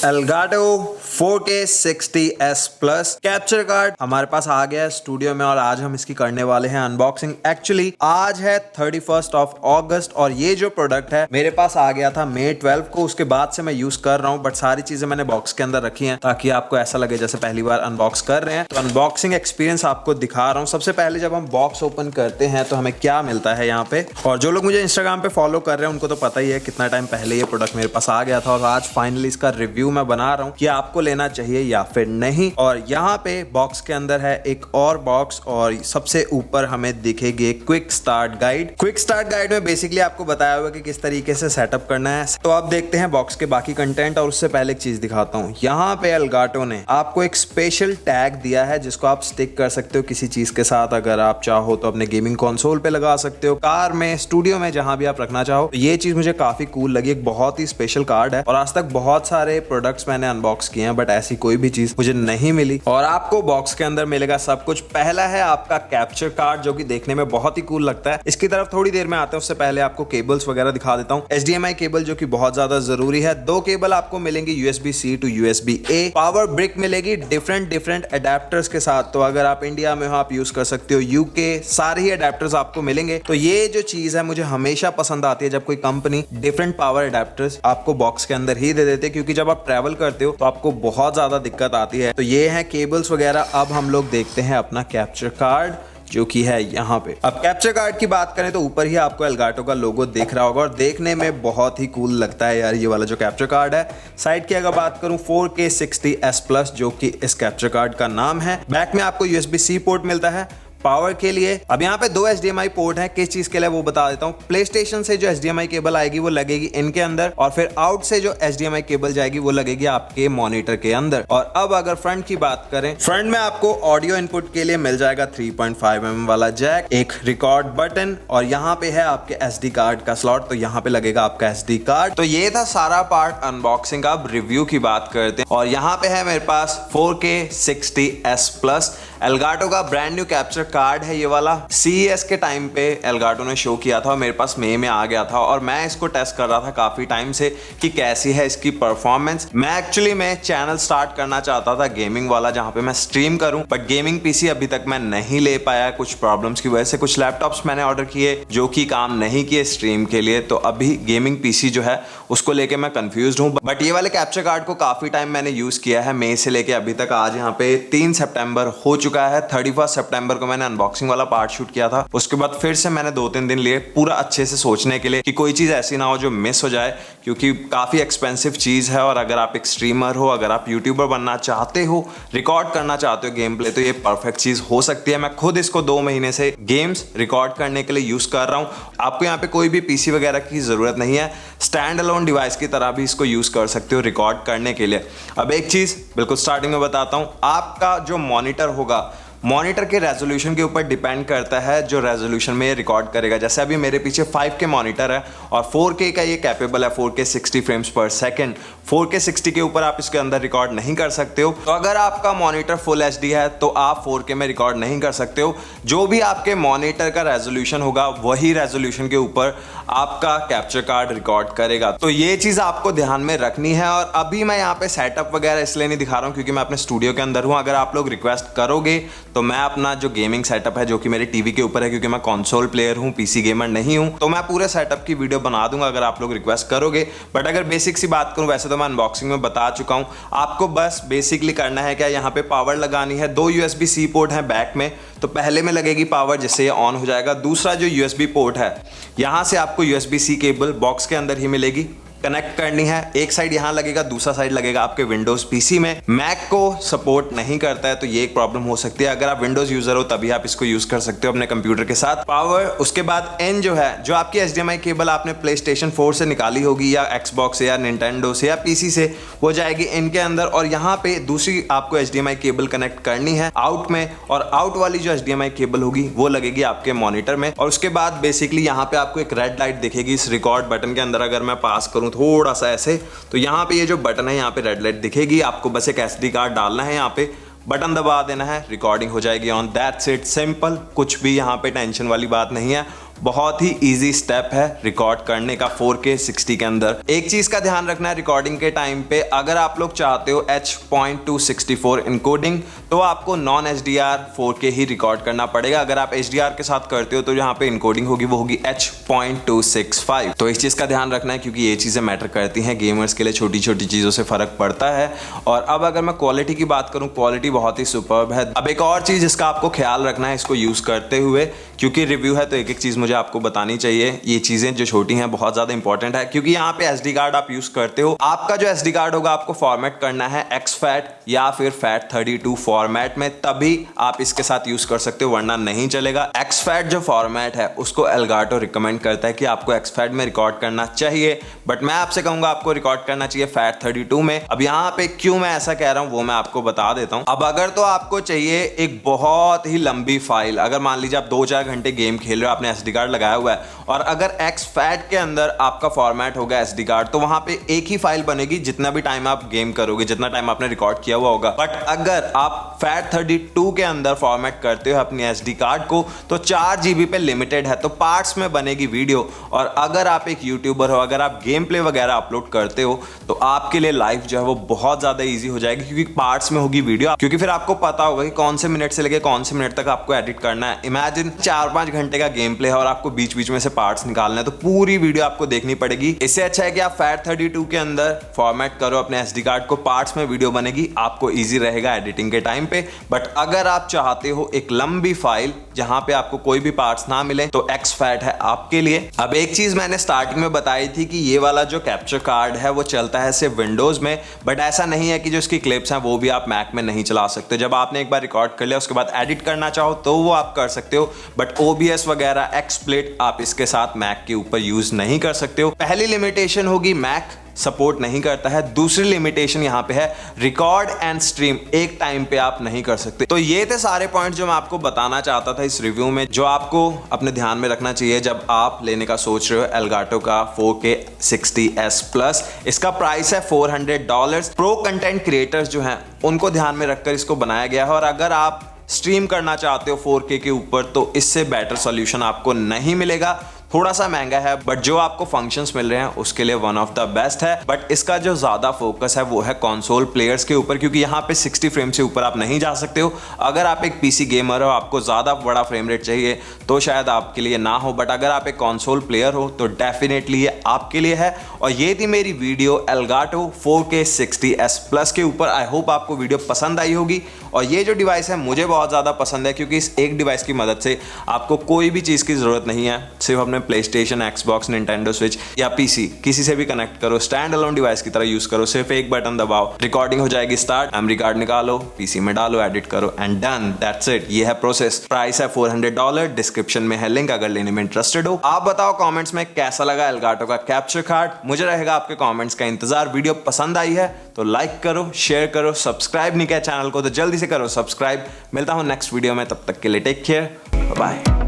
Elgato 4K60S plus capture card हमारे पास आ गया है स्टूडियो में और आज हम इसकी करने वाले हैं अनबॉक्सिंग। एक्चुअली आज है 31 अगस्त और ये जो प्रोडक्ट है मेरे पास आ गया था मई 12 को। उसके बाद से मैं यूज कर रहा हूँ, बट सारी चीजें मैंने बॉक्स के अंदर रखी हैं ताकि आपको ऐसा लगे जैसे पहली बार अनबॉक्स कर रहे हैं। तो अनबॉक्सिंग एक्सपीरियंस आपको दिखा रहा हूँ। सबसे पहले जब हम बॉक्स ओपन करते हैं तो हमें क्या मिलता है यहाँ पे, और जो लोग मुझे इंस्टाग्राम पे फॉलो कर रहे हैं उनको तो पता ही है कितना टाइम पहले ये प्रोडक्ट मेरे पास आ गया था और आज फाइनली इसका रिव्यू मैं बना रहा हूँ कि आपको लेना चाहिए या फिर नहीं। और यहाँ पे बॉक्स के अंदर है एक और बॉक्स और सबसे ऊपर हमें दिखेगी एक quick start guide. Quick start guide में बेसिकली आपको बताया हुआ कि किस तरीके से सेटअप करना है। तो आप देखते हैं बॉक्स के बाकी कंटेंट, और उससे पहले एक चीज दिखाता हूँ। यहाँ पे एल्गाटो ने आपको एक स्पेशल टैग दिया है जिसको आप स्टिक कर सकते हो किसी चीज के साथ। अगर आप चाहो तो अपने गेमिंग कंसोल पे लगा सकते हो, कार में, स्टूडियो में, जहां भी आप रखना चाहो। तो ये चीज मुझे काफी कूल लगी। एक बहुत ही स्पेशल कार्ड है और आज तक बहुत सारे प्रोडक्ट्स मैंने अनबॉक्स किए हैं बट ऐसी कोई भी चीज मुझे नहीं मिली। और आपको बॉक्स के अंदर मिलेगा सब कुछ। पहला है आपका कैप्चर कार्ड जो कि देखने में बहुत ही कूल लगता है। इसकी तरफ थोड़ी देर में आते हैं, उससे पहले आपको केबल्स वगैरह दिखा देता हूँ। HDMI केबल जो कि बहुत ज्यादा जरूरी है। 2 केबल आपको मिलेंगी USB-C to USB-A। Power brick मिलेगी डिफरेंट अडेप्टर्स के साथ। तो अगर आप इंडिया में हो आप यूज कर सकते हो, UK सारे ही अडेप्टर्स आपको मिलेंगे। तो ये जो चीज है मुझे हमेशा पसंद आती है जब कोई कंपनी डिफरेंट पावर अडेप्टर्स आपको बॉक्स के अंदर ही दे देते, क्योंकि जब आप ट्रैवल करते हो तो आपको बहुत ज्यादा दिक्कत आती है। तो ये है केबल्स वगैरह। अब हम लोग देखते हैं अपना कैप्चर कार्ड जो कि है यहाँ पे। अब कैप्चर कार्ड की बात करें तो ऊपर ही आपको एल्गाटो का लोगो दिख रहा होगा और देखने में बहुत ही कूल लगता है यार ये वाला जो कैप्चर कार्ड है। साइड की अगर बात करूं 4K60S प्लस जो कि इस कैप्चर कार्ड का नाम है। बैक में आपको USB-C पोर्ट मिलता है पावर के लिए। अब यहाँ पे 2 HDMI पोर्ट हैं। किस चीज के लिए वो बता देता हूँ। प्ले स्टेशन से जो HDMI केबल आएगी वो लगेगी इनके अंदर, और फिर आउट से जो HDMI केबल जाएगी वो लगेगी आपके मॉनिटर के अंदर। और अब अगर फ्रंट की बात करें, फ्रंट में आपको ऑडियो इनपुट के लिए मिल जाएगा 3.5mm वाला जैक, एक रिकॉर्ड बटन, और यहाँ पे है आपके SD कार्ड का स्लॉट। तो यहाँ पे लगेगा आपका SD कार्ड। तो ये था सारा पार्ट अनबॉक्सिंग। अब रिव्यू की बात करते हैं, और यहाँ पे है मेरे पास 4K60S प्लस एल्गाटो का ब्रांड न्यू कैप्चर कार्ड है। ये वाला CES के टाइम पे एल्गाटो ने शो किया था और मेरे पास मई में आ गया था और मैं इसको टेस्ट कर रहा था काफी टाइम से कि कैसी है इसकी परफॉर्मेंस। मैं एक्चुअली चैनल स्टार्ट करना चाहता था गेमिंग वाला जहां पे मैं स्ट्रीम करूं, बट गेमिंग PC अभी तक मैं नहीं ले पाया कुछ प्रॉब्लम्स की वजह से। कुछ लैपटॉप्स मैंने ऑर्डर किए जो कि काम नहीं किए स्ट्रीम के लिए, तो अभी गेमिंग PC जो है उसको लेके मैं कंफ्यूज हूँ। बट ये वाले कैप्चर कार्ड को काफी टाइम मैंने यूज किया है, मई से लेके अभी तक। आज यहाँ पे 3 सितंबर हो चुका है। 31 सितंबर को मैंने अनबॉक्सिंग वाला पार्ट शूट किया था। उसके बाद फिर से मैंने 2-3 दिन लिए पूरा अच्छे से सोचने के लिए कि कोई चीज ऐसी ना हो जो मिस हो जाए, क्योंकि काफी एक्सपेंसिव चीज है। और अगर आप एक स्ट्रीमर हो, अगर आप यूट्यूबर बनना चाहते हो, रिकॉर्ड करना चाहते हो गेम प्ले, तो ये परफेक्ट चीज हो सकती है। मैं खुद इसको 2 महीने से गेम्स रिकॉर्ड करने के लिए यूज कर रहा हूं। आपको यहाँ पे कोई भी PC वगैरह की जरूरत नहीं है। स्टैंड अलोन डिवाइस की तरह भी इसको यूज कर सकते हो रिकॉर्ड करने के लिए। अब एक चीज बिल्कुल स्टार्टिंग में बताता हूं, आपका जो मॉनिटर होगा, मॉनिटर के रेजोल्यूशन के ऊपर डिपेंड करता है जो रेजोल्यूशन में ये रिकॉर्ड करेगा। जैसे अभी मेरे पीछे 5K मॉनिटर है और 4K का ये कैपेबल है, 4K 60 फ्रेम्स पर सेकंड। 4K 60 के ऊपर आप इसके अंदर रिकॉर्ड नहीं कर सकते हो। तो अगर आपका मॉनिटर फुल HD है तो आप 4K में रिकॉर्ड नहीं कर सकते हो। जो भी आपके मॉनिटर का रेजोल्यूशन होगा वही रेजोल्यूशन के ऊपर आपका कैप्चर कार्ड रिकॉर्ड करेगा। तो ये चीज आपको ध्यान में रखनी है। और अभी मैं यहाँ पे सेटअप वगैरह इसलिए नहीं दिखा रहा हूँ क्योंकि मैं अपने स्टूडियो के अंदर हूँ। अगर आप लोग रिक्वेस्ट करोगे तो मैं अपना जो गेमिंग सेटअप है जो कि मेरे टीवी के ऊपर है, क्योंकि मैं कंसोल प्लेयर हूं, PC गेमर नहीं हूं, तो मैं पूरे सेटअप की वीडियो बना दूंगा अगर आप लोग रिक्वेस्ट करोगे। बट अगर बेसिक सी बात करूं, वैसे तो मैं अनबॉक्सिंग में बता चुका हूं। आपको बस बेसिकली करना है क्या, यहाँ पे पावर लगानी है। 2 USB-C पोर्ट है बैक में, तो पहले में लगेगी पावर जिससे ये ऑन हो जाएगा। दूसरा जो USB पोर्ट है, यहां से आपको USB-C केबल बॉक्स के अंदर ही मिलेगी, कनेक्ट करनी है। एक साइड यहां लगेगा, दूसरा साइड लगेगा आपके विंडोज PC में। मैक को सपोर्ट नहीं करता है तो ये एक प्रॉब्लम हो सकती है। अगर आप विंडोज यूजर हो तभी आप इसको यूज कर सकते हो अपने कंप्यूटर के साथ। पावर, उसके बाद N जो है, जो आपकी HDMI केबल आपने PlayStation 4 से निकाली होगी या Xbox से या Nintendo से या PC से, वो जाएगी इनके अंदर। और यहाँ पे दूसरी आपको HDMI केबल कनेक्ट करनी है आउट में, और आउट वाली जो HDMI केबल होगी वो लगेगी आपके मॉनिटर में। और उसके बाद बेसिकली यहाँ पे आपको एक रेड लाइट दिखेगी इस रिकॉर्ड बटन के अंदर। अगर मैं पास करूँ थोड़ा सा ऐसे, तो यहाँ पे ये जो बटन है यहाँ पे रेड लाइट दिखेगी। आपको बस एक SD कार्ड डालना है, यहाँ पे बटन दबा देना है, रिकॉर्डिंग हो जाएगी ऑन। That's it, simple. कुछ भी यहाँ पे टेंशन वाली बात नहीं है। बहुत ही इजी स्टेप है रिकॉर्ड करने का 4K 60 के अंदर। एक चीज का ध्यान रखना है रिकॉर्डिंग के टाइम पे, अगर आप लोग चाहते हो H.264 इनकोडिंग तो आपको नॉन HDR 4K ही रिकॉर्ड करना पड़ेगा। अगर आप HDR के साथ करते हो तो यहाँ पे इनकोडिंग होगी वो होगी H.265। तो इस चीज का ध्यान रखना है क्योंकि ये चीजें मैटर करती हैं, गेमर्स के लिए छोटी छोटी चीजों से फर्क पड़ता है। और अब अगर मैं क्वालिटी की बात करूं, क्वालिटी बहुत ही सुपर्ब है। अब एक और चीज इसका आपको ख्याल रखना है इसको यूज करते हुए, क्योंकि रिव्यू है तो एक एक चीज मुझे आपको बतानी चाहिए। ये चीजें जो छोटी हैं बहुत ज्यादा इंपॉर्टेंट है, क्योंकि यहाँ पे SD कार्ड आप यूज करते हो, आपका जो SD कार्ड होगा आपको फॉर्मेट करना है exFAT या फिर FAT32 फॉर्मेट में, तभी आप इसके साथ यूज कर सकते हो, वरना नहीं चलेगा। exFAT जो फॉर्मेट है उसको Elgato रिकमेंड करता है कि आपको exFAT में रिकॉर्ड करना चाहिए, बट मैं आपसे कहूंगा आपको रिकॉर्ड करना चाहिए FAT32 में। अब यहाँ पे क्यों मैं ऐसा कह रहा हूं वो मैं आपको बता देता हूं। अब अगर तो आपको चाहिए एक बहुत ही लंबी फाइल, अगर मान लीजिए आप 2-4 घंटे गेम खेल रहे हो, आपने SD कार्ड लगाया हुआ है और अगर exFAT के अंदर आपका फॉर्मेट होगा SD कार्ड, तो वहां पे एक ही फाइल बनेगी जितना भी टाइम आप गेम करोगे, जितना टाइम आपने रिकॉर्ड किया हुआ होगा। बट अगर आप FAT32 के अंदर फॉर्मेट करते हो अपनी SD कार्ड को तो 4 GB पे लिमिटेड है, तो पार्ट्स में बनेगी वीडियो। और अगर आप एक यूट्यूबर हो, अगर आप गेम प्ले वगैरह अपलोड करते हो तो आपके लिए लाइफ जो है वो बहुत ज्यादा ईजी हो जाएगी, क्योंकि पार्ट्स में होगी वीडियो, क्योंकि फिर आपको पता होगा कि कौन से मिनट से लेके कौन से मिनट तक आपको एडिट करना है। इमेजिन 4-5 घंटे का गेम प्ले है और आपको बीच बीच में से पार्ट्स निकालना है, तो पूरी वीडियो आपको देखनी पड़ेगी। इससे अच्छा है कि आप FAT32 के अंदर फॉर्मेट करो अपने SD कार्ड को, पार्ट्स में वीडियो बनेगी, आपको ईजी रहेगा एडिटिंग के टाइम पे। बट अगर आप चाहते हो एक लंबी फाइल जहां पे आपको कोई भी पार्ट्स ना मिले तो exFAT है आपके लिए। अब एक चीज मैंने स्टार्टिंग में बताई थी कि ये वाला जो कैप्चर कार्ड है वो चलता है सिर्फ विंडोज में, बट ऐसा नहीं है कि जो इसकी क्लिप्स हैं वो भी आप मैक में नहीं चला सकते। जब आपने एक बार रिकॉर्ड कर लिया उसके बाद एडिट करना चाहो तो वो आप कर सकते हो, बट OBS वगैरह XSplit आप इसके साथ मैक के ऊपर यूज नहीं कर सकते हो। पहली लिमिटेशन होगी मैक सपोर्ट नहीं करता है, दूसरी लिमिटेशन यहां पे है रिकॉर्ड एंड स्ट्रीम एक टाइम पे आप नहीं कर सकते। तो ये थे सारे पॉइंट जो मैं आपको बताना चाहता था इस रिव्यू में, जो आपको अपने ध्यान में रखना चाहिए जब आप लेने का सोच रहे हो Elgato का 4K60S प्लस। इसका प्राइस है $400। प्रो कंटेंट क्रिएटर्स जो हैं उनको ध्यान में रखकर इसको बनाया गया है, और अगर आप स्ट्रीम करना चाहते हो 4K के ऊपर तो इससे बेटर सॉल्यूशन आपको नहीं मिलेगा। थोड़ा सा महंगा है बट जो आपको फंक्शंस मिल रहे हैं उसके लिए वन ऑफ द बेस्ट है। बट इसका जो ज्यादा फोकस है वो है कंसोल प्लेयर्स के ऊपर, क्योंकि यहाँ पे 60 फ्रेम से ऊपर आप नहीं जा सकते हो। अगर आप एक PC गेमर हो, आपको ज्यादा बड़ा फ्रेम रेट चाहिए तो शायद आपके लिए ना हो, बट अगर आप एक कंसोल प्लेयर हो तो डेफिनेटली ये आपके लिए है। और ये थी मेरी वीडियो Elgato 4K60S प्लस के ऊपर। आई होप आपको वीडियो पसंद आई होगी, और ये जो डिवाइस है मुझे बहुत ज़्यादा पसंद है, क्योंकि इस एक डिवाइस की मदद से आपको कोई भी चीज़ की ज़रूरत नहीं है, सिर्फ अपने PlayStation, Xbox, Nintendo Switch या PC किसी से भी कनेक्ट करो, स्टैंड अलोन डिवाइस की तरह यूज़ करो, सिर्फ एक बटन दबाओ, रिकॉर्डिंग हो जाएगी स्टार्ट, मेमोरी कार्ड निकालो, PC में डालो, एडिट करो एंड डन, दैट्स इट। ये है प्रोसेस। प्राइस है $400, डिस्क्रिप्शन में है लिंक अगर लेने में इंटरेस्टेड हो। आप बताओ कॉमेंट्स में कैसा लगा Elgato का कैप्चर कार्ड, मुझे रहेगा आपके कॉमेंट्स का इंतजार। वीडियो पसंद आई है तो लाइक करो, शेयर करो, सब्सक्राइब नहीं किया चैनल को तो जल्दी से करो सब्सक्राइब। मिलता हूं नेक्स्ट वीडियो में, तब तक के लिए टेक केयर, बाय।